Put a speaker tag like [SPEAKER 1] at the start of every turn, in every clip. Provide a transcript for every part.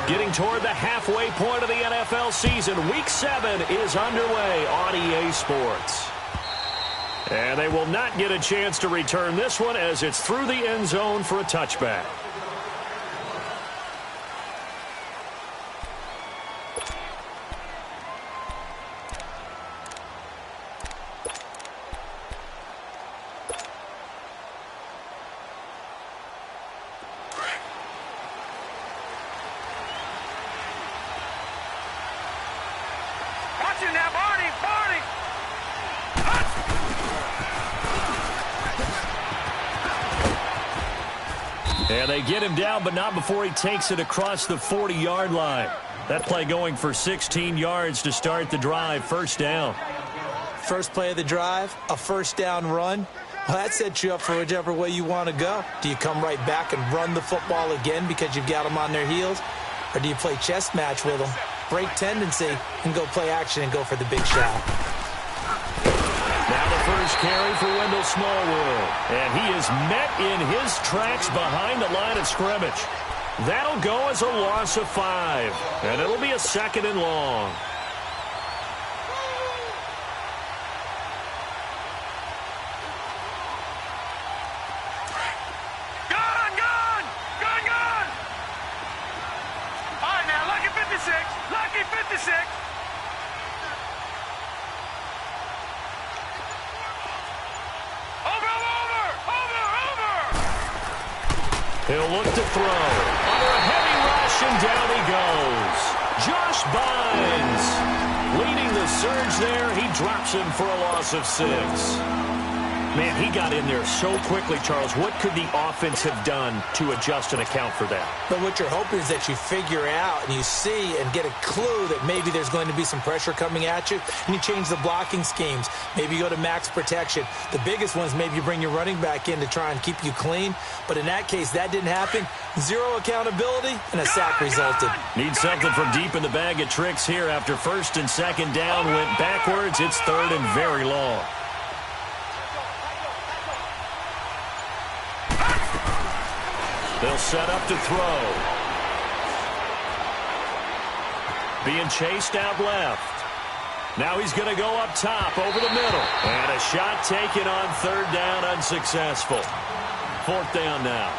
[SPEAKER 1] Getting toward the halfway point of the NFL season. Week 7 is underway on EA Sports. And they will not get a chance to return this one as it's through the end zone for a touchback.
[SPEAKER 2] And they get him down, but not before he takes it across the 40-yard line. That play going for 16 yards to start the drive. First down.
[SPEAKER 3] First play of the drive, a first down run. Well, that sets you up for whichever way you want to go. Do you come right back and run the football again because you've got them on their heels? Or do you play chess match with them, break tendency, and go play action and go for the big shot?
[SPEAKER 1] Now the first carry for Wendell Smallwood. And he is met in his tracks behind the line of scrimmage. That'll go as a loss of 5. And it'll be a 2nd and long. He'll look to throw. Under a heavy rush, and down he goes. Josh Bynes leading the surge there. He drops him for a loss of 6. Man, he got in there so quickly, Charles. What could the offense have done to adjust and account for that?
[SPEAKER 3] But what you're hoping is that you figure out and you see and get a clue that maybe there's going to be some pressure coming at you, and you change the blocking schemes. Maybe you go to max protection. The biggest ones, maybe you bring your running back in to try and keep you clean. But in that case, that didn't happen. 0 accountability, and a sack resulted.
[SPEAKER 2] Need something from deep in the bag of tricks here after 1st and 2nd down. Went backwards. It's 3rd and very long. They'll set up to throw. Being chased out left. Now he's going to go up top over the middle. And a shot taken on 3rd down, unsuccessful. 4th down now.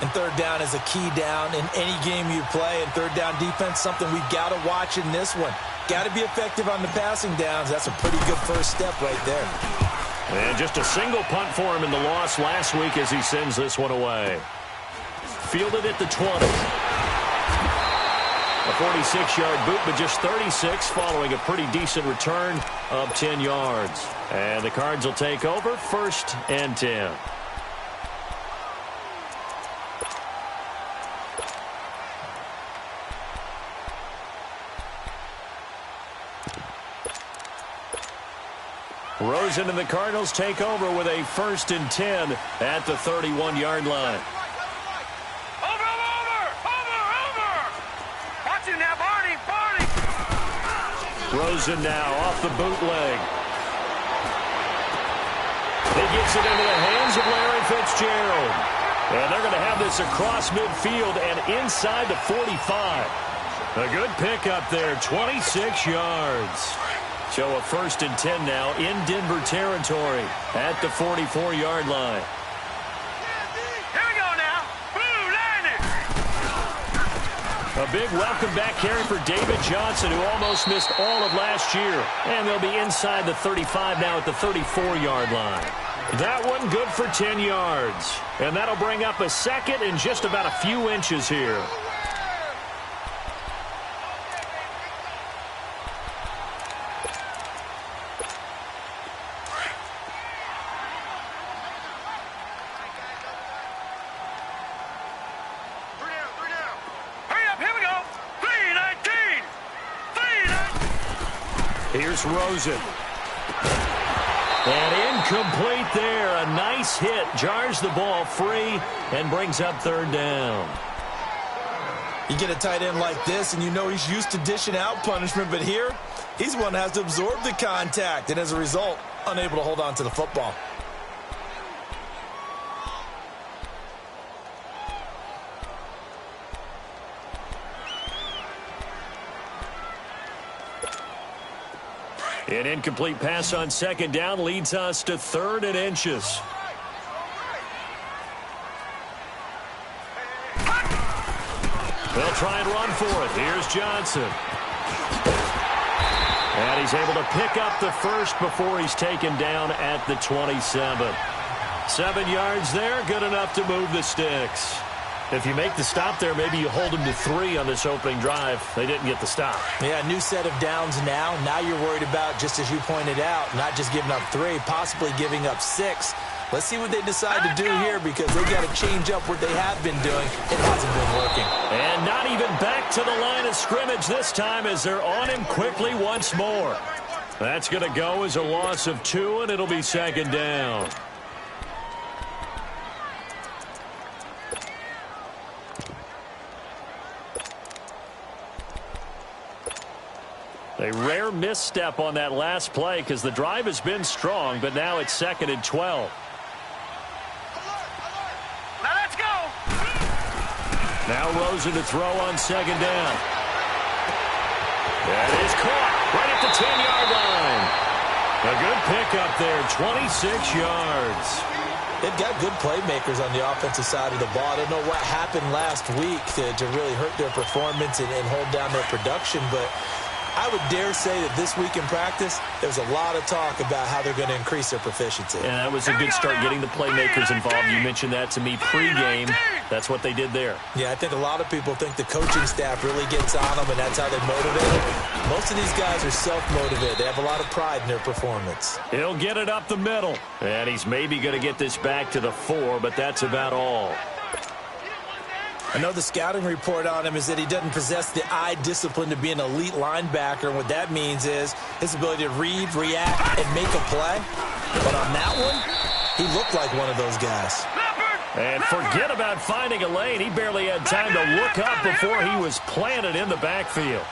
[SPEAKER 3] And 3rd down is a key down in any game you play. And 3rd down defense, something we've got to watch in this one. Got to be effective on the passing downs. That's a pretty good first step right there.
[SPEAKER 1] And just a single punt for him in the loss last week as he sends this one away. Fielded at the 20. A 46-yard boot, but just 36 following a pretty decent return of 10 yards. And the Cards will take over 1st and 10. Rosen and the Cardinals take over with a 1st and 10 at the 31-yard line.
[SPEAKER 4] Watch it now, Barney.
[SPEAKER 1] Rosen now off the bootleg. He gets it into the hands of Larry Fitzgerald. And they're going to have this across midfield and inside the 45. A good pickup there, 26 yards. So a 1st and 10 now in Denver territory at the 44-yard line.
[SPEAKER 4] Here we go now. Blue landing.
[SPEAKER 1] A big welcome back carry for David Johnson, who almost missed all of last year. And they'll be inside the 35 now at the 34-yard line. That one good for 10 yards. And that'll bring up a 2nd and just about a few inches here. Here's Rosen. And incomplete there. A nice hit. Jars the ball free and brings up 3rd down.
[SPEAKER 3] You get a tight end like this, and you know he's used to dishing out punishment, but here, he's one that has to absorb the contact, and as a result, unable to hold on to the football.
[SPEAKER 1] An incomplete pass on second down leads us to 3rd and inches. They'll try and run for it. Here's Johnson. And he's able to pick up the first before he's taken down at the 27. 7 yards there, good enough to move the sticks. If you make the stop there, maybe you hold them to 3 on this opening drive. They didn't get the stop.
[SPEAKER 3] Yeah, new set of downs now. Now you're worried about, just as you pointed out, not just giving up 3, possibly giving up 6. Let's see what they decide to do here, because they got to change up what they have been doing. It hasn't been working.
[SPEAKER 1] And not even back to the line of scrimmage this time as they're on him quickly once more. That's going to go as a loss of 2, and it'll be 2nd down. A rare misstep on that last play because the drive has been strong, but now it's 2nd and 12.
[SPEAKER 4] Now let's go.
[SPEAKER 1] Now Rosen to throw on 2nd down. That is caught right at the 10-yard line. A good pickup there, 26 yards.
[SPEAKER 3] They've got good playmakers on the offensive side of the ball. I don't know what happened last week to really hurt their performance and hold down their production, but I would dare say that this week in practice, there's a lot of talk about how they're going to increase their proficiency.
[SPEAKER 1] And that was a good start, getting the playmakers involved. You mentioned that to me pregame. That's what they did there.
[SPEAKER 3] Yeah, I think a lot of people think the coaching staff really gets on them, and that's how they motivate them. Most of these guys are self-motivated. They have a lot of pride in their performance.
[SPEAKER 1] He'll get it up the middle. And he's maybe going to get this back to the 4, but that's about all.
[SPEAKER 3] I know the scouting report on him is that he doesn't possess the eye discipline to be an elite linebacker, and what that means is his ability to read, react, and make a play. But on that one, he looked like one of those guys.
[SPEAKER 1] And forget about finding a lane. He barely had time to look up before he was planted in the backfield.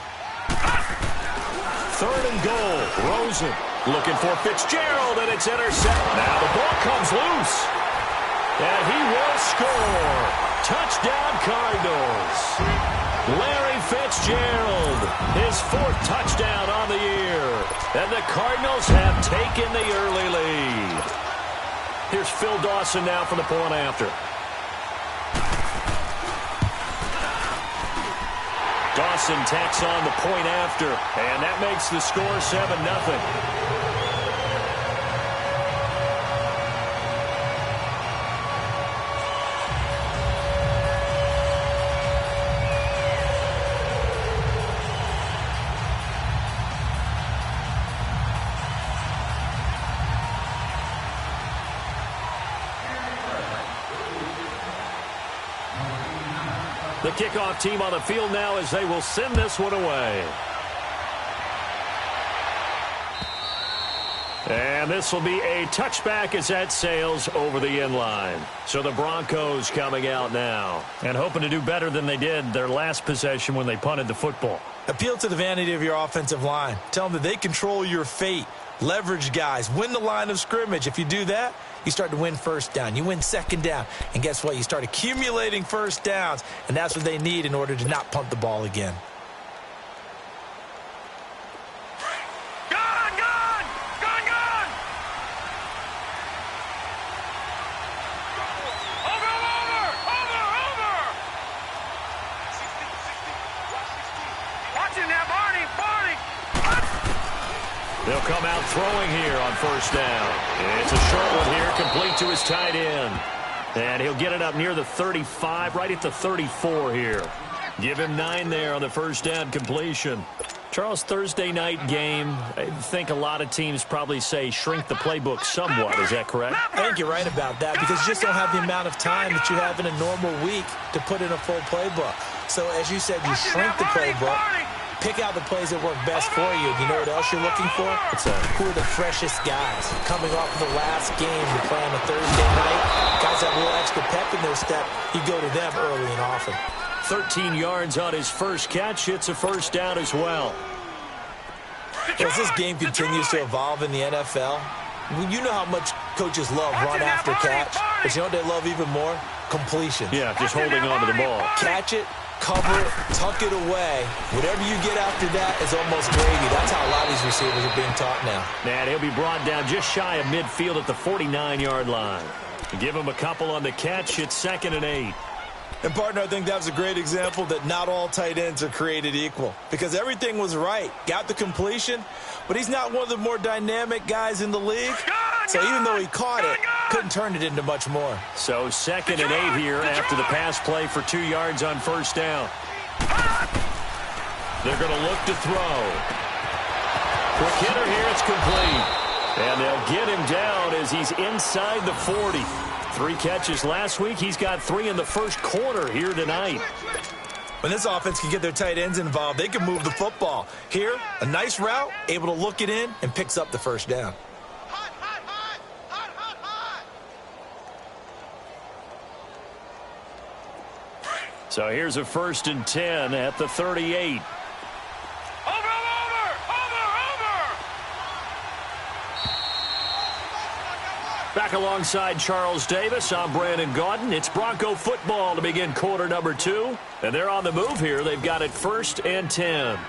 [SPEAKER 1] 3rd and goal. Rosen looking for Fitzgerald, and it's intercepted. Now the ball comes loose. And he will score. Touchdown, Cardinals. Larry Fitzgerald, his 4th touchdown on the year. And the Cardinals have taken the early lead. Here's Phil Dawson now for the point after. Dawson tacks on the point after, and that makes the score 7-0. The kickoff team on the field now as they will send this one away. And this will be a touchback as that sails over the end line. So the Broncos coming out now and hoping to do better than they did their last possession when they punted the football.
[SPEAKER 3] Appeal to the vanity of your offensive line. Tell them that they control your fate. Leverage guys. Win the line of scrimmage. If you do that, you start to win 1st down. You win 2nd down. And guess what? You start accumulating 1st downs. And that's what they need in order to not punt the ball again.
[SPEAKER 4] Gone, gone, gone, gone. Over. Watching that, Barney.
[SPEAKER 1] They'll come out throwing here on 1st down. It's a short one here, complete to his tight end. And he'll get it up near the 35, right at the 34 here. Give him 9 there on the 1st down completion. Charles, Thursday night game, I think a lot of teams probably say shrink the playbook somewhat. Is that correct?
[SPEAKER 3] I think you're right about that, because you just don't have the amount of time that you have in a normal week to put in a full playbook. So as you said, you shrink the playbook. Pick out the plays that work best for you. You know what else you're looking for? Who are the freshest guys? Coming off of the last game, you play on a Thursday night. Guys have a little extra pep in their step. You go to them early and often.
[SPEAKER 1] 13 yards on his first catch. It's a 1st down as well.
[SPEAKER 3] As this game continues to evolve in the NFL, you know how much coaches love run after catch. But you know what they love even more? Completion.
[SPEAKER 1] Yeah, just holding on to the ball.
[SPEAKER 3] Catch it, cover it, tuck it away. Whatever you get after that is almost gravy. That's how a lot of these receivers are being taught now.
[SPEAKER 1] And he'll be brought down just shy of midfield at the 49-yard line. Give him a couple on the catch. It's 2nd and 8.
[SPEAKER 3] And, partner, I think that was a great example that not all tight ends are created equal because everything was right. Got the completion, but he's not one of the more dynamic guys in the league. So even though he caught it, couldn't turn it into much more.
[SPEAKER 1] So 2nd and 8 here after the pass play for 2 yards on first down. They're going to look to throw. Quick hitter here, it's complete. And they'll get him down as he's inside the 40. 3 catches last week. He's got 3 in the first quarter here tonight.
[SPEAKER 3] When this offense can get their tight ends involved, they can move the football. Here, a nice route, able to look it in, and picks up the first down.
[SPEAKER 1] So here's a 1st and 10 at the 38. Back alongside Charles Davis, I'm Brandon Gaudin. It's Bronco football to begin quarter number 2. And they're on the move here. They've got it 1st and 10.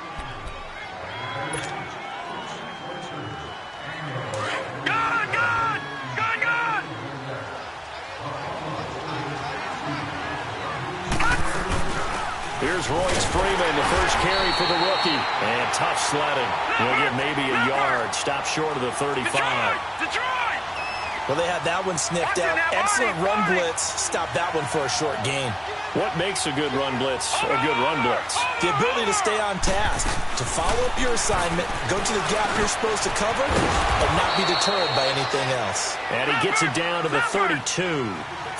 [SPEAKER 1] Here's Royce Freeman, the first carry for the rookie. And tough sledding. He'll get maybe a yard. Stop short of the 35.
[SPEAKER 3] Well, they had that one sniffed out. Excellent run blitz. Stop that one for a short gain.
[SPEAKER 1] What makes a good run blitz a good run blitz?
[SPEAKER 3] The ability to stay on task, to follow up your assignment, go to the gap you're supposed to cover, and not be deterred by anything else.
[SPEAKER 1] And he gets it down to the 32.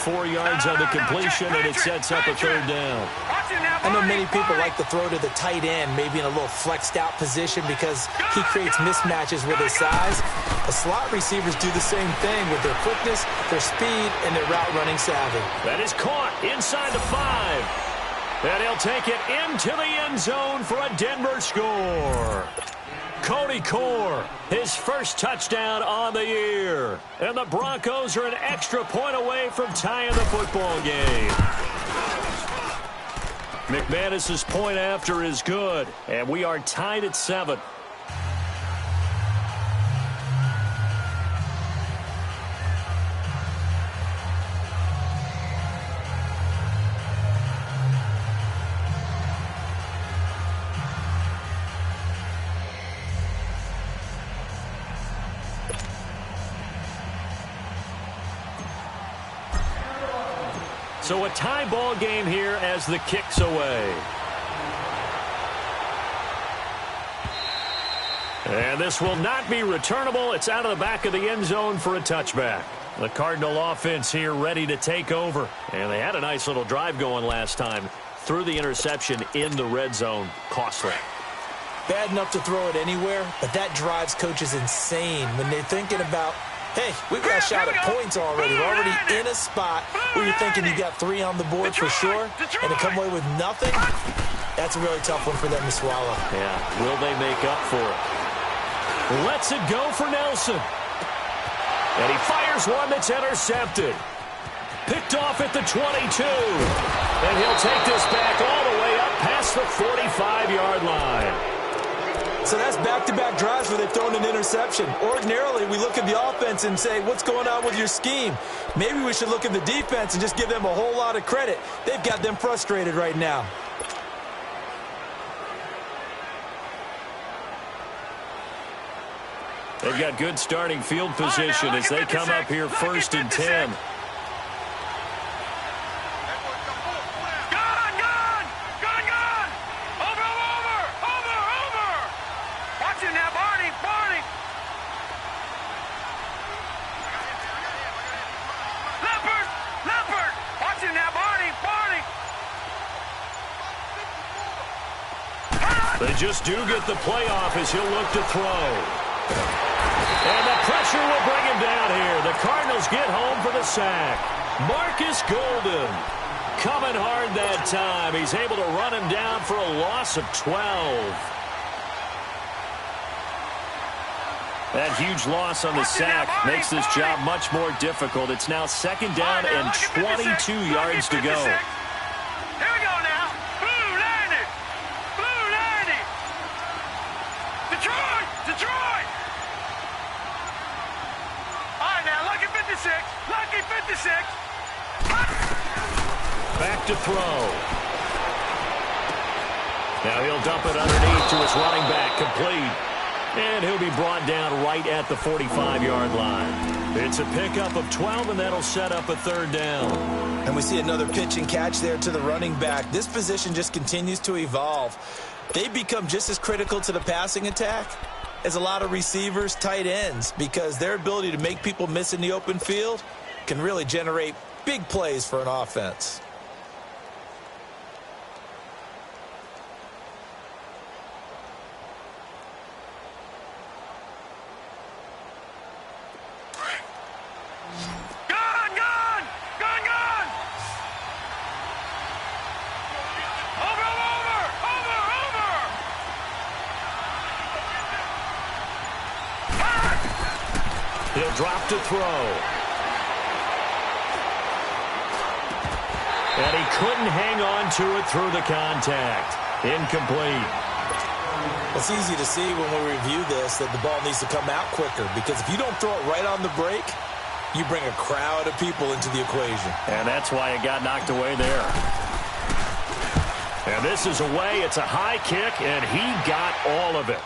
[SPEAKER 1] 4 yards on the completion, and it sets up a 3rd down.
[SPEAKER 3] I know many people like to throw to the tight end, maybe in a little flexed out position because he creates mismatches with his size. The slot receivers do the same thing with their quickness, their speed, and their route running savvy.
[SPEAKER 1] That is caught inside the 5. And he'll take it into the end zone for a Denver score. Cody Core, his first touchdown on the year. And the Broncos are an extra point away from tying the football game. McManus's point after is good, and we are tied at 7. So a tie ball game here as the kick's away. And this will not be returnable. It's out of the back of the end zone for a touchback. The Cardinal offense here ready to take over. And they had a nice little drive going last time. Threw the interception in the red zone. Costly.
[SPEAKER 3] Bad enough to throw it anywhere, but that drives coaches insane when they're thinking about, hey, we've got a shot at points already. We're already in a spot where you're thinking you got 3 on the board for sure, and to come away with nothing, that's a really tough one for them to swallow.
[SPEAKER 1] Yeah, will they make up for it? Lets it go for Nelson. And he fires one that's intercepted. Picked off at the 22. And he'll take this back all the way up past the 45-yard line.
[SPEAKER 3] So that's back-to-back drives where they've thrown an interception. Ordinarily, we look at the offense and say, what's going on with your scheme? Maybe we should look at the defense and just give them a whole lot of credit. They've got them frustrated right now.
[SPEAKER 1] They've got good starting field position as they come up here 1st and 10. They just do get the playoff as he'll look to throw. And the pressure will bring him down here. The Cardinals get home for the sack. Marcus Golden coming hard that time. He's able to run him down for a loss of 12. That huge loss on the sack makes this job much more difficult. It's now 2nd down and 22 yards to go.
[SPEAKER 4] Here we go now. Boom.
[SPEAKER 1] to throw. Now he'll dump it underneath to his running back, complete. And he'll be brought down right at the 45-yard line. It's a pickup of 12, and that'll set up a third down.
[SPEAKER 3] And we see another pitch and catch there to the running back. This position just continues to evolve. They become just as critical to the passing attack as a lot of receivers, tight ends, because their ability to make people miss in the open field can really generate big plays for an offense.
[SPEAKER 1] He'll drop to throw. And he couldn't hang on to it through the contact. Incomplete.
[SPEAKER 3] It's easy to see when we review this that the ball needs to come out quicker, because if you don't throw it right on the break, you bring a crowd of people into the equation.
[SPEAKER 1] And that's why it got knocked away there. And this is away. It's a high kick, and he got all of it.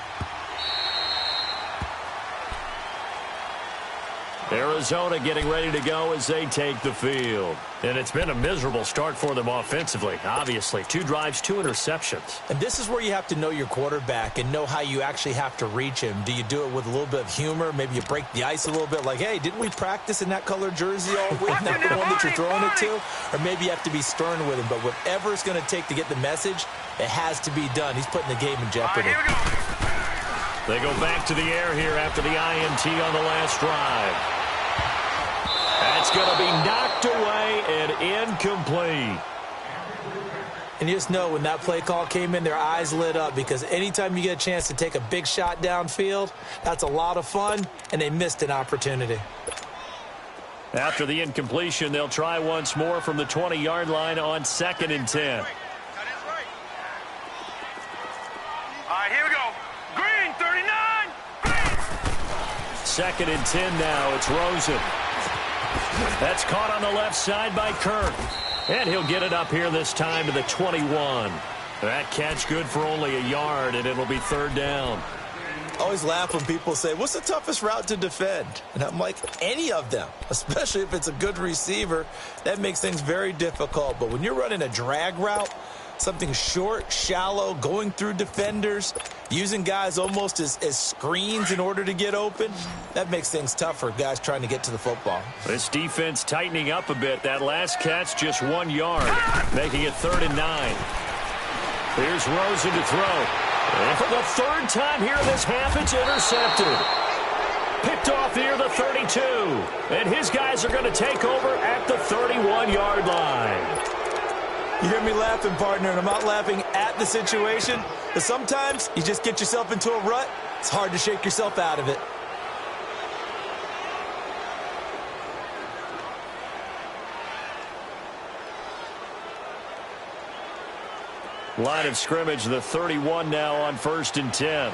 [SPEAKER 1] Arizona getting ready to go as they take the field. And it's been a miserable start for them offensively, obviously. 2 drives, 2 interceptions.
[SPEAKER 3] And this is where you have to know your quarterback and know how you actually have to reach him. Do you do it with a little bit of humor? Maybe you break the ice a little bit, like, hey, didn't we practice in that color jersey all week? Not the one that you're throwing it to? Or maybe you have to be stern with him. But whatever it's going to take to get the message, it has to be done. He's putting the game in jeopardy.
[SPEAKER 4] All right, here we go.
[SPEAKER 1] They go back to the air here after the INT on the last drive. That's going to be knocked away and incomplete.
[SPEAKER 3] And you just know when that play call came in, their eyes lit up, because anytime you get a chance to take a big shot downfield, that's a lot of fun, and they missed an opportunity.
[SPEAKER 1] After the incompletion, they'll try once more from the 20-yard line on 2nd and 10.
[SPEAKER 4] All right, here we go. Green, 39. Green.
[SPEAKER 1] 2nd and 10 now. It's Rosen. That's caught on the left side by Kirk. And he'll get it up here this time to the 21. That catch good for only a yard, and it'll be 3rd down.
[SPEAKER 3] I always laugh when people say, what's the toughest route to defend? And I'm like, any of them, especially if it's a good receiver. That makes things very difficult. But when you're running a drag route, something short, shallow, going through defenders, using guys almost as screens in order to get open, that makes things tough for guys trying to get to the football.
[SPEAKER 1] This defense tightening up a bit. That last catch just 1 yard, making it 3rd and 9. Here's Rosen to throw. And for the 3rd time here in this half, it's intercepted. Picked off near the 32. And his guys are going to take over at the 31-yard line.
[SPEAKER 3] You hear me laughing, partner, and I'm not laughing at the situation. But sometimes you just get yourself into a rut. It's hard to shake yourself out of it.
[SPEAKER 1] Line of scrimmage, the 31 now on 1st and 10.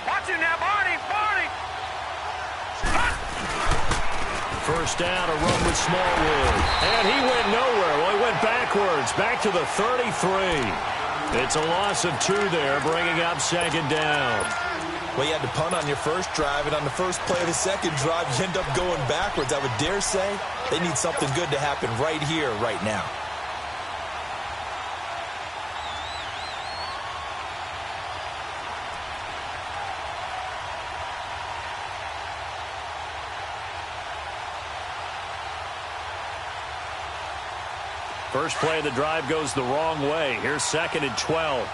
[SPEAKER 4] Watch him now, Barney. Barney.
[SPEAKER 1] First down, a run with Smallwood. And he went nowhere. Well, he went backwards, back to the 33. It's a loss of 2 there, bringing up 2nd down.
[SPEAKER 3] Well, you had to punt on your first drive, and on the first play of the second drive, you end up going backwards. I would dare say they need something good to happen right here, right now.
[SPEAKER 1] First play of the drive goes the wrong way. Here's 2nd and 12.
[SPEAKER 4] All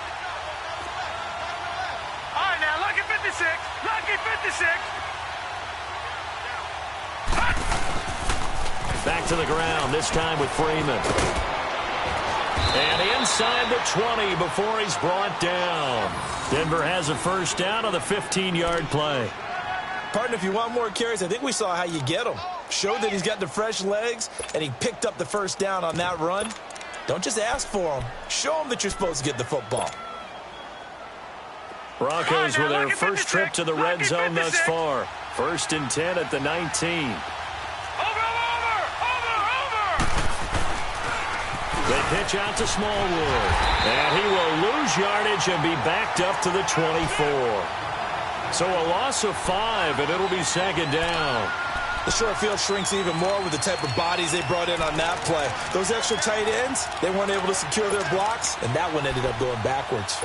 [SPEAKER 4] right, now, lucky 56. Lucky 56.
[SPEAKER 1] Back to the ground, this time with Freeman. And inside the 20 before he's brought down. Denver has a first down on the 15-yard play.
[SPEAKER 3] Partner, if you want more carries, I think we saw how you get them. Showed that he's got the fresh legs, and he picked up the first down on that run. Don't just ask for them. Show them that you're supposed to get the football.
[SPEAKER 1] Broncos with their first trip to the red zone thus far. 1st and 10 at the 19. They pitch out to Smallwood. And he will lose yardage and be backed up to the 24. So a loss of 5, and it'll be second down.
[SPEAKER 3] The short field shrinks even more with the type of bodies they brought in on that play. Those extra tight ends, they weren't able to secure their blocks, and that one ended up going backwards.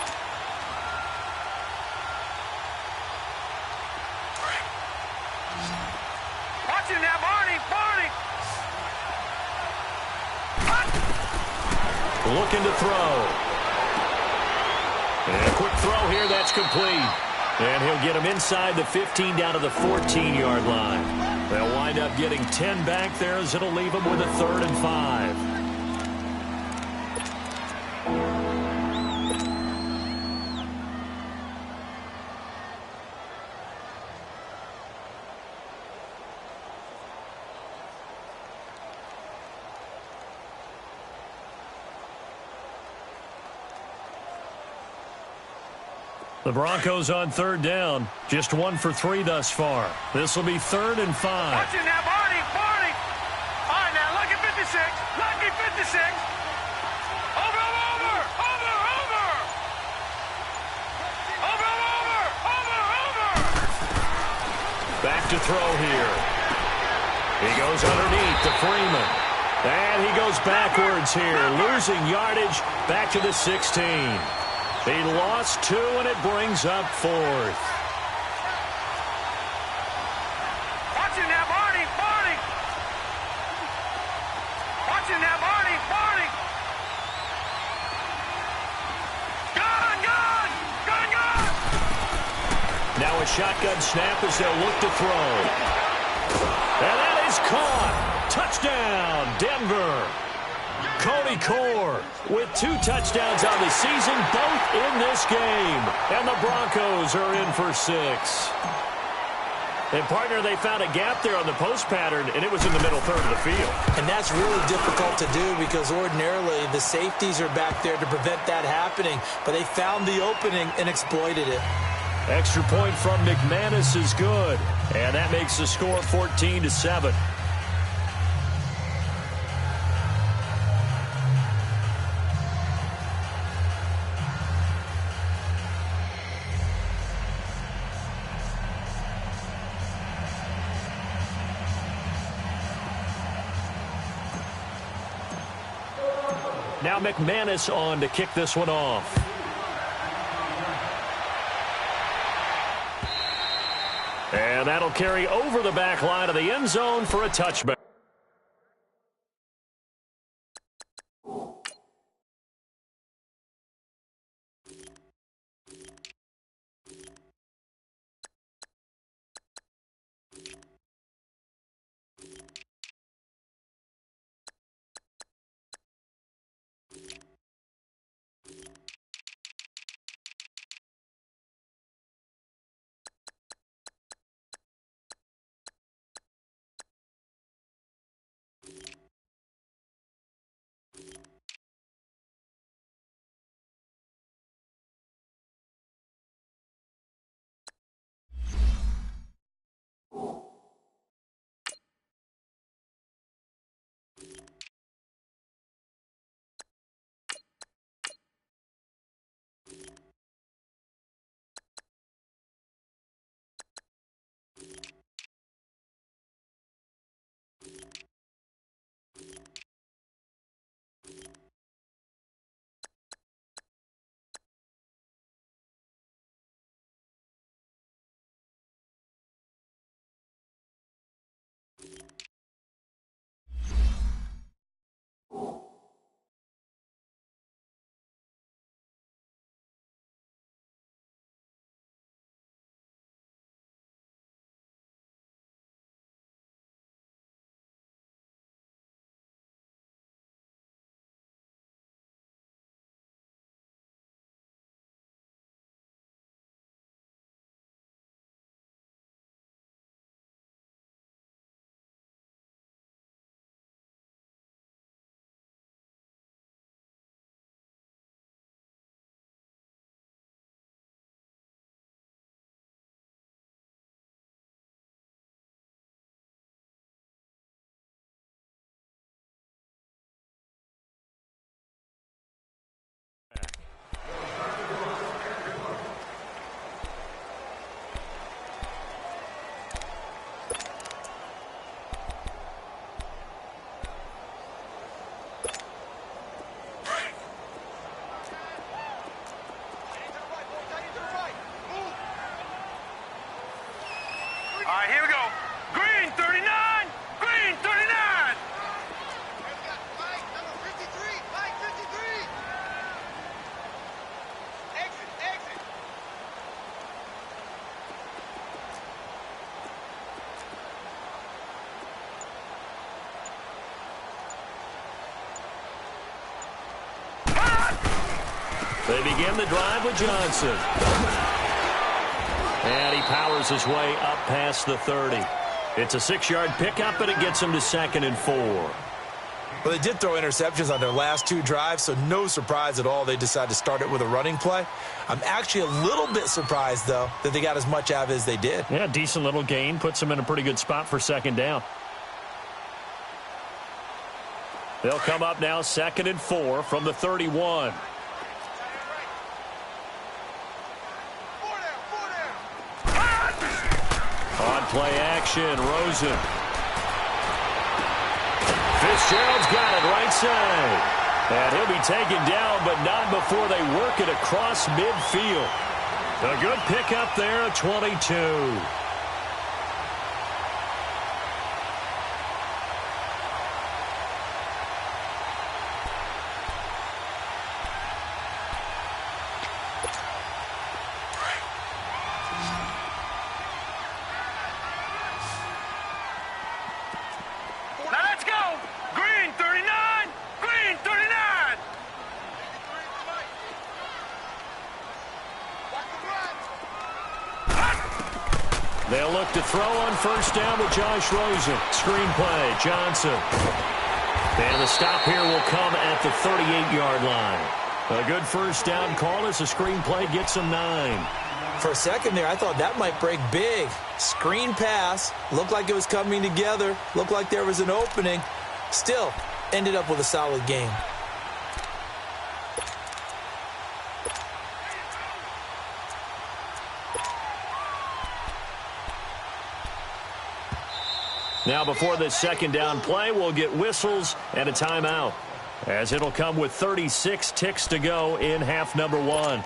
[SPEAKER 4] Watch him now, Barney!
[SPEAKER 1] Looking to throw. And a quick throw here, that's complete. And he'll get him inside the 15 down to the 14-yard line. They'll wind up getting 10 back there as it'll leave them with a 3rd and 5. The Broncos on 3rd down. Just 1 for 3 thus far. This will be 3rd and 5.
[SPEAKER 4] Watch it now, Barney! All right, now, lucky 56. Lucky 56. Over!
[SPEAKER 1] Back to throw here. He goes underneath to Freeman. And he goes backwards here, losing yardage back to the 16. He lost 2, and it brings up 4th.
[SPEAKER 4] Watch it now, Barney! Watch it now, Barney! Gun!
[SPEAKER 1] Now a shotgun snap as they'll look to throw. And that is caught. Touchdown, Denver. Cody Core with 2 touchdowns on the season, both in this game. And the Broncos are in for 6. And, partner, they found a gap there on the post pattern, and it was in the middle third of the field.
[SPEAKER 3] And that's really difficult to do because ordinarily the safeties are back there to prevent that happening. But they found the opening and exploited it.
[SPEAKER 1] Extra point from McManus is good. And that makes the score 14-7. Now McManus on to kick this one off. And that'll carry over the back line of the end zone for a touchback.
[SPEAKER 4] right, here we go. Green 39. Green 39.
[SPEAKER 5] Mike, number 53. Mike, 53. Exit, exit.
[SPEAKER 1] They begin the drive with Johnson. And he powers his way up past the 30. It's a 6-yard pickup, and it gets him to 2nd and 4.
[SPEAKER 3] Well, they did throw interceptions on their last 2 drives, so no surprise at all they decided to start it with a running play. I'm actually a little bit surprised, though, that they got as much out of it as they did.
[SPEAKER 1] Yeah, decent little gain. Puts them in a pretty good spot for 2nd down. They'll come up now 2nd and 4 from the 31. On play action, Rosen. Fitzgerald's got it right side. And he'll be taken down, but not before they work it across midfield. A good pickup there at 22. They'll look to throw on 1st down with Josh Rosen. Screen play, Johnson. And the stop here will come at the 38-yard line. A good 1st down call as the screen play gets them 9.
[SPEAKER 3] For a second there, I thought that might break big. Screen pass. Looked like it was coming together. Looked like there was an opening. Still, ended up with a solid game.
[SPEAKER 1] Now before this 2nd down play, we'll get whistles and a timeout, as it'll come with 36 ticks to go in half number 1.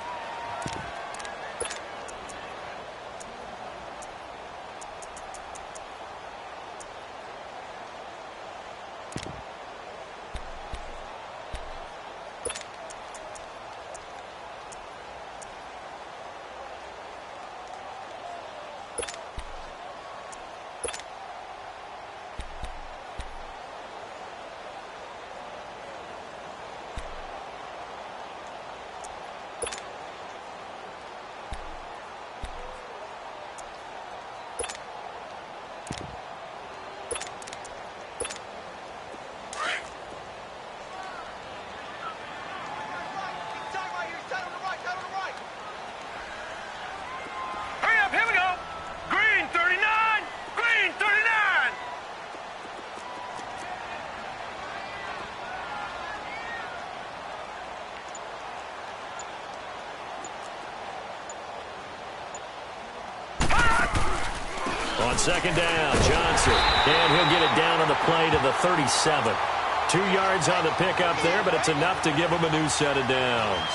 [SPEAKER 1] On 2nd down, Johnson. And he'll get it down on the play to the 37. 2 yards on the pickup there, but it's enough to give him a new set of downs.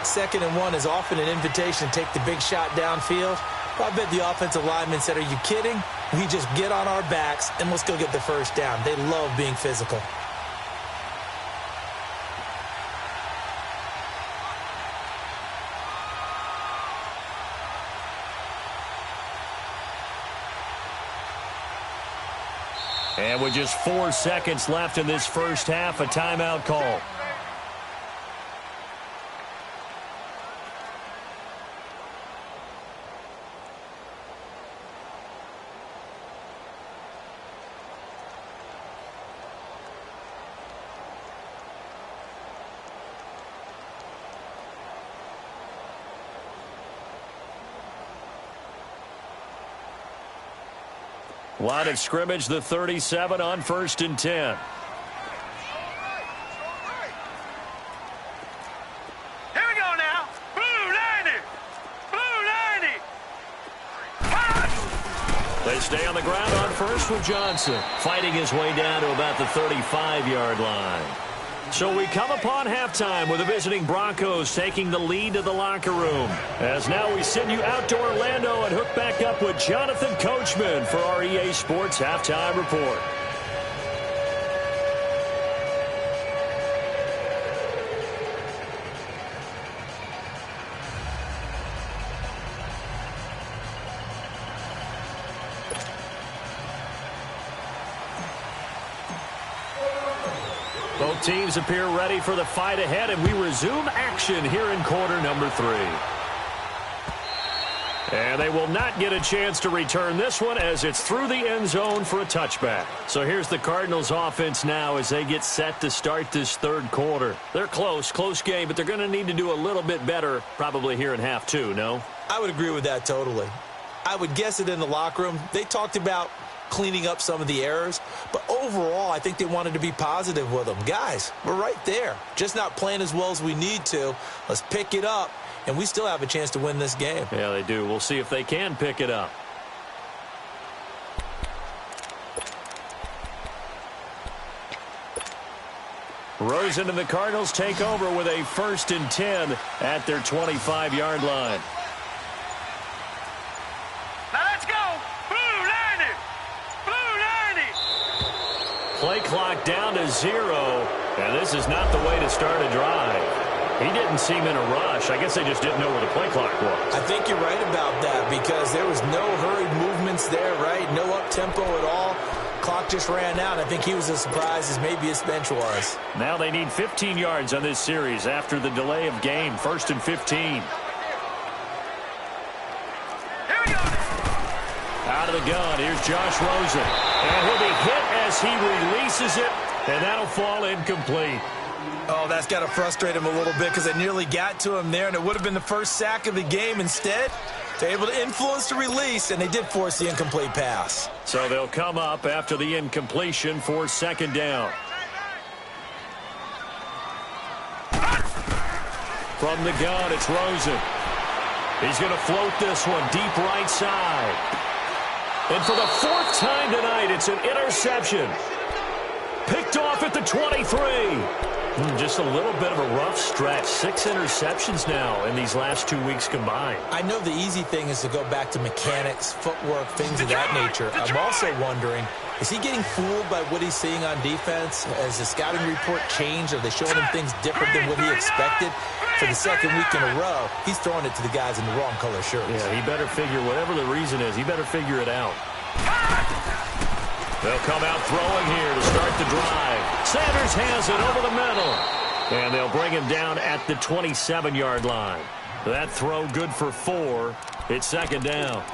[SPEAKER 3] 2nd and 1 is often an invitation to take the big shot downfield. I bet the offensive lineman said, are you kidding? We just get on our backs and let's go get the 1st down. They love being physical.
[SPEAKER 1] And with just 4 seconds left in this 1st half, a timeout call. Line of scrimmage, the 37 on 1st and 10.
[SPEAKER 4] Here we go now. Blue 90. Blue 90.
[SPEAKER 1] They stay on the ground on 1st with Johnson, fighting his way down to about the 35-yard line. So we come upon halftime with the visiting Broncos taking the lead to the locker room. As now we send you out to Orlando and hook back up with Jonathan Coachman for our EA Sports Halftime Report. Both teams appear ready for the fight ahead, and we resume action here in quarter number 3. And they will not get a chance to return this one as it's through the end zone for a touchback. So here's the Cardinals offense now as they get set to start this third quarter. They're close game, but they're going to need to do a little bit better probably here in half 2, no?
[SPEAKER 3] I would agree with that totally. I would guess it in the locker room. They talked about cleaning up some of the errors, but overall I think they wanted to be positive with them. Guys, we're right there, just not playing as well as we need to. Let's pick it up, and we still have a chance to win this game.
[SPEAKER 1] Yeah, they do. We'll see if they can pick it up. Rosen and the Cardinals take over with a 1st and 10 at their 25-yard line. Play clock down to 0, and this is not the way to start a drive. He didn't seem in a rush. I guess they just didn't know where the play clock was.
[SPEAKER 3] I think you're right about that because there was no hurried movements there, right? No up-tempo at all. Clock just ran out. I think he was as surprised as maybe his bench was.
[SPEAKER 1] Now they need 15 yards on this series after the delay of game. 1st and 15. Out of the gun, here's Josh Rosen. And he'll be hit as he releases it, and that'll fall incomplete.
[SPEAKER 3] Oh, that's got to frustrate him a little bit because it nearly got to him there, and it would have been the first sack of the game. Instead, they're able to influence the release, and they did force the incomplete pass.
[SPEAKER 1] So they'll come up after the incompletion for 2nd down. From the gun, it's Rosen. He's going to float this one deep right side. And for the 4th time tonight, it's an interception. Picked off at the 23. Just a little bit of a rough stretch. 6 interceptions now in these last 2 weeks combined.
[SPEAKER 3] I know the easy thing is to go back to mechanics, footwork, things of that nature. I'm also wondering, is he getting fooled by what he's seeing on defense? Has the scouting report changed? Are they showing him things different than what he expected? For the 2nd week in a row, he's throwing it to the guys in the wrong color shirts.
[SPEAKER 1] Yeah, he better figure, whatever the reason is, he better figure it out. They'll come out throwing here to start the drive. Sanders has it over the middle. And they'll bring him down at the 27-yard line. That throw good for 4. It's 2nd down.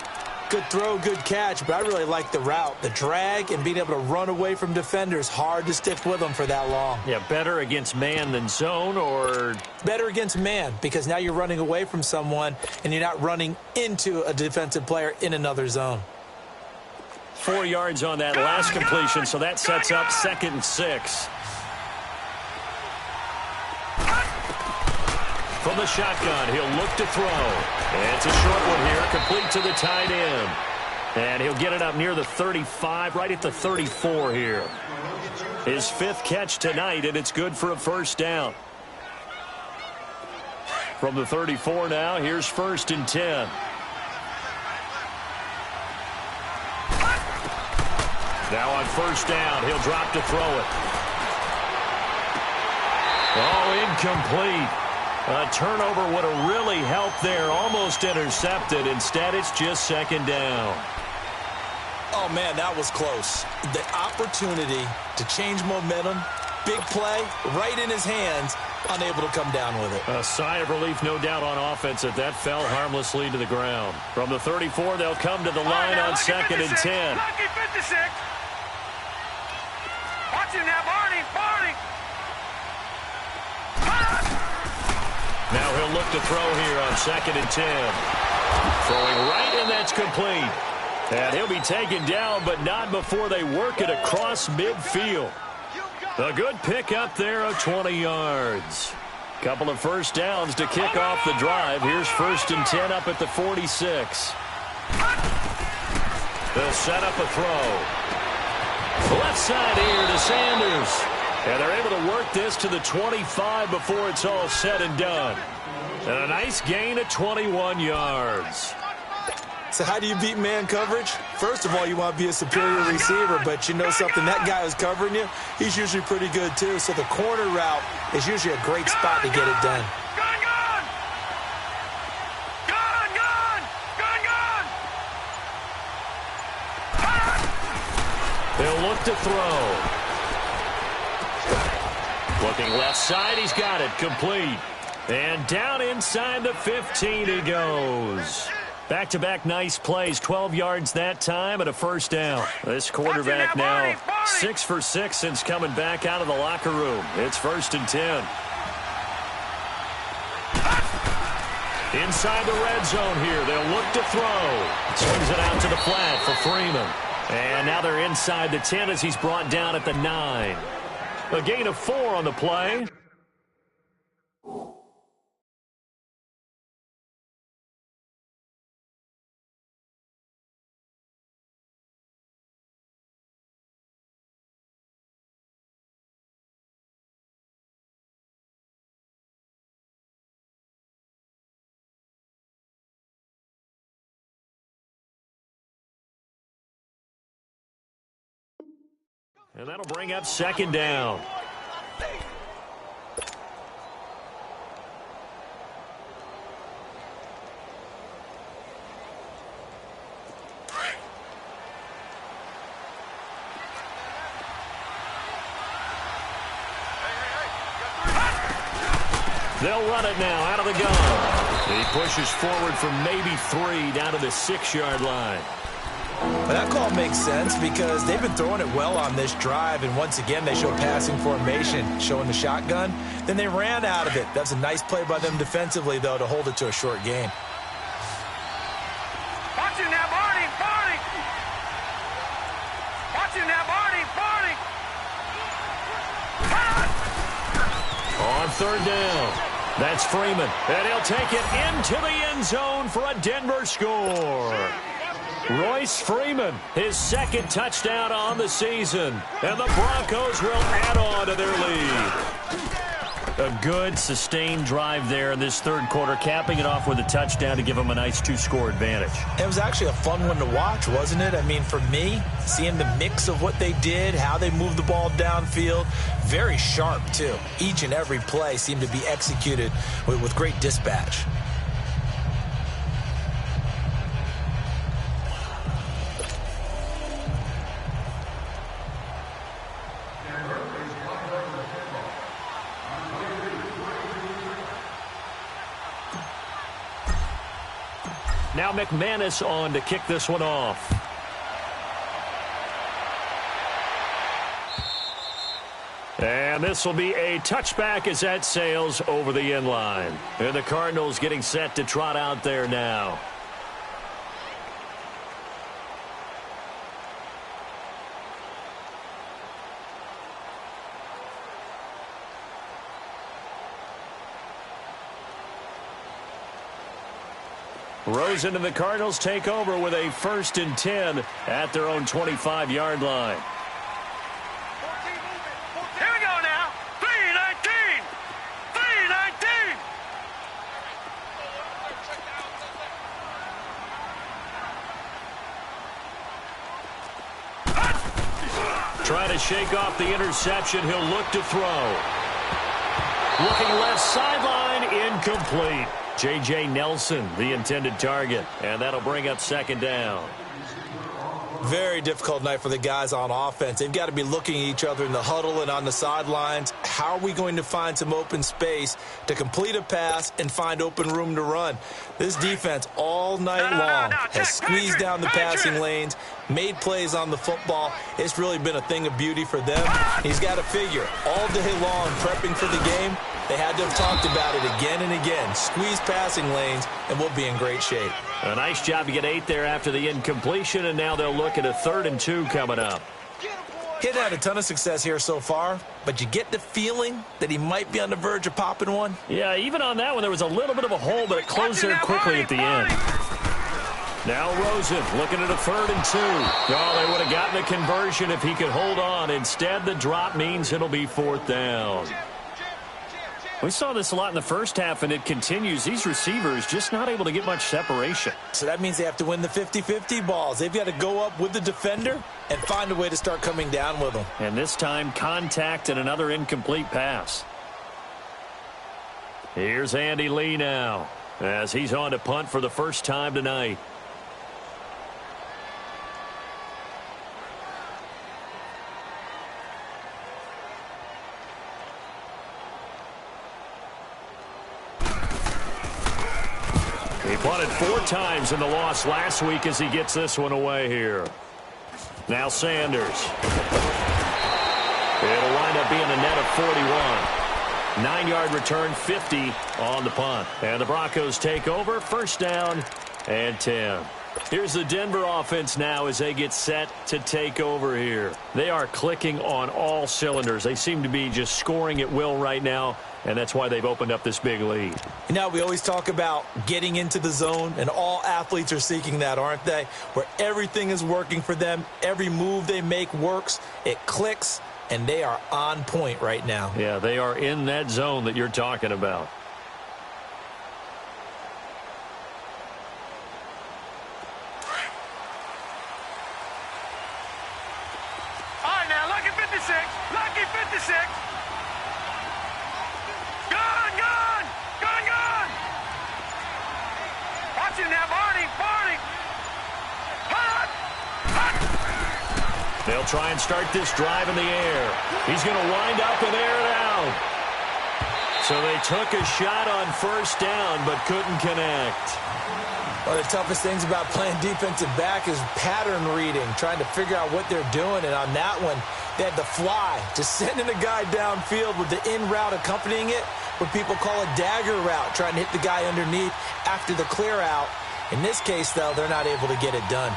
[SPEAKER 3] Good throw, good catch, but I really like the route. The drag and being able to run away from defenders, hard to stick with them for that long.
[SPEAKER 1] Yeah, better against man than zone, or?
[SPEAKER 3] Better against man, because now you're running away from someone and you're not running into a defensive player in another zone.
[SPEAKER 1] 4 yards on that last completion, so that sets up 2nd and 6. From the shotgun, he'll look to throw. And it's a short one here, complete to the tight end. And he'll get it up near the 35, right at the 34 here. His 5th catch tonight, and it's good for a 1st down. From the 34 now, here's 1st and 10. Now on 1st down, he'll drop to throw it. Oh, incomplete. A turnover would have really helped there. Almost intercepted. Instead, it's just 2nd down.
[SPEAKER 3] Oh, man, that was close. The opportunity to change momentum, big play, right in his hands, unable to come down with it.
[SPEAKER 1] A sigh of relief, no doubt, on offense that fell harmlessly to the ground. From the 34, they'll come to the line on 2nd and 10.
[SPEAKER 4] Lucky 56. Watch him now, Barney.
[SPEAKER 1] Now he'll look to throw here on 2nd and 10. Throwing right, and that's complete. And he'll be taken down, but not before they work it across midfield. A good pick up there of 20 yards. Couple of 1st downs to kick off the drive. Here's 1st and 10 up at the 46. They'll set up a throw. Left side here to Sanders. And they're able to work this to the 25 before it's all said and done. And a nice gain of 21 yards.
[SPEAKER 3] So how do you beat man coverage? First of all, you want to be a superior receiver, but you know something, that guy who's covering you, he's usually pretty good too. So the corner route is usually a great spot to get it done.
[SPEAKER 1] They'll look to throw. Looking left side, he's got it, complete. And down inside the 15 he goes. Back-to-back nice plays, 12 yards that time and a first down. This quarterback now 6 for 6 since coming back out of the locker room. It's 1st and 10. Inside the red zone here, they'll look to throw. Swings it out to the flat for Freeman. And now they're inside the 10 as he's brought down at the 9. A gain of 4 on the play. And that'll bring up 2nd down. They'll run it now out of the gun. He pushes forward for maybe 3 down to the 6-yard line.
[SPEAKER 3] Well, that call makes sense because they've been throwing it well on this drive, and once again they show passing formation, showing the shotgun. Then they ran out of it. That's a nice play by them defensively, though, to hold it to a short game.
[SPEAKER 4] Watch it now, Barney! Barney! Watch it now, Barney! Barney!
[SPEAKER 1] On 3rd down, that's Freeman. And he'll take it into the end zone for a Denver score. Royce Freeman, his 2nd touchdown on the season. And the Broncos will add on to their lead. A good, sustained drive there in this 3rd quarter, capping it off with a touchdown to give them a nice 2-score advantage.
[SPEAKER 3] It was actually a fun one to watch, wasn't it? I mean, for me, seeing the mix of what they did, how they moved the ball downfield, very sharp, too. Each and every play seemed to be executed with great dispatch.
[SPEAKER 1] Now McManus on to kick this one off. And this will be a touchback as that sails over the end line. And the Cardinals getting set to trot out there now. Rosen and the Cardinals take over with a 1st and 10 at their own 25-yard line.
[SPEAKER 4] Here we go now. 3-19. 3-19.
[SPEAKER 1] Trying to shake off the interception. He'll look to throw. Looking left sideline, incomplete. J.J. Nelson, the intended target, and that'll bring up 2nd down.
[SPEAKER 3] Very difficult night for the guys on offense. They've got to be looking at each other in the huddle and on the sidelines. How are we going to find some open space to complete a pass and find open room to run? This defense all night long has squeezed down the passing lanes, made plays on the football. It's really been a thing of beauty for them. He's got to figure all day long prepping for the game. They had to have talked about it again and again. Squeeze passing lanes, and we'll be in great shape.
[SPEAKER 1] A nice job to get 8 there after the incompletion, and now they'll look at a 3rd and 2 coming up.
[SPEAKER 3] He hadn't had a ton of success here so far, but you get the feeling that he might be on the verge of popping one.
[SPEAKER 1] Yeah, even on that one, there was a little bit of a hole, but it closed there quickly at the end. Now Rosen looking at a 3rd and 2. Oh, they would have gotten a conversion if he could hold on. Instead, the drop means it'll be 4th down. We saw this a lot in the first half, and it continues. These receivers just not able to get much separation.
[SPEAKER 3] So that means they have to win the 50-50 balls. They've got to go up with the defender and find a way to start coming down with them.
[SPEAKER 1] And this time, contact and another incomplete pass. Here's Andy Lee now as he's on to punt for the first time tonight. He punted 4 times in the loss last week as he gets this one away here. Now Sanders. It'll wind up being a net of 41. 9-yard return, 50 on the punt. And the Broncos take over, 1st down and 10. Here's the Denver offense now as they get set to take over here. They are clicking on all cylinders. They seem to be just scoring at will right now, and that's why they've opened up this big lead.
[SPEAKER 3] You know, we always talk about getting into the zone, and all athletes are seeking that, aren't they? Where everything is working for them. Every move they make works. It clicks, and they are on point right now.
[SPEAKER 1] Yeah, they are in that zone that you're talking about.
[SPEAKER 4] All right, now, lucky 56. Lucky 56. Gun, gun. Gun, gun. Watch it now, Barney. Barney. Hot. Hot.
[SPEAKER 1] They'll try and start this drive in the air. He's going to wind up and air it out. So they took a shot on 1st down but couldn't connect.
[SPEAKER 3] One of the toughest things about playing defensive back is pattern reading, trying to figure out what they're doing. And on that one, they had the fly, just sending a guy downfield with the in route accompanying it, what people call a dagger route, trying to hit the guy underneath after the clear out. In this case, though, they're not able to get it done.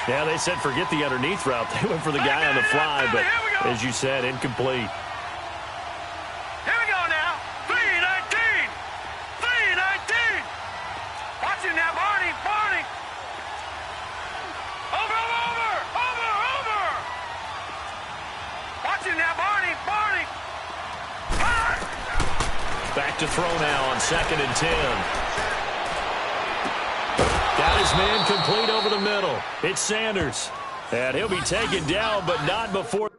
[SPEAKER 1] Yeah, they said forget the underneath route. They went for the guy on the fly, but as you said, incomplete.
[SPEAKER 4] Here we go now. 3-19. 3-19. Watch it now, Barney. Barney. Over, over, over. Over, over. Watch it now, Barney. Barney. Hot.
[SPEAKER 1] Back to throw now on 2nd and 10. Got his man complete over the middle. It's Sanders. And he'll be taken down, but not before.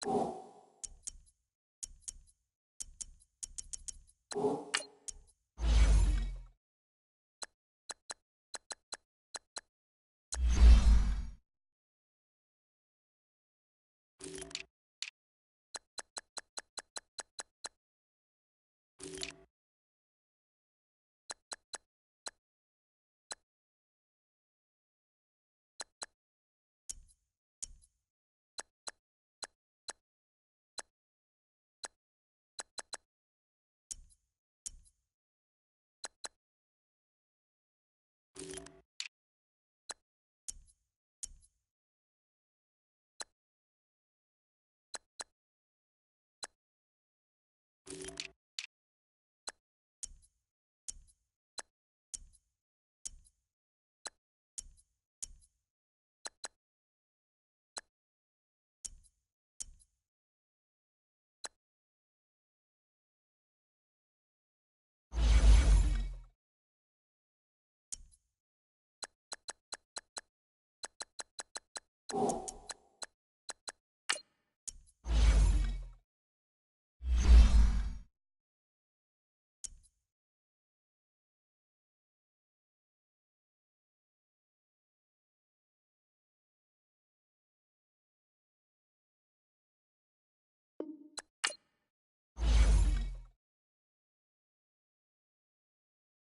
[SPEAKER 2] you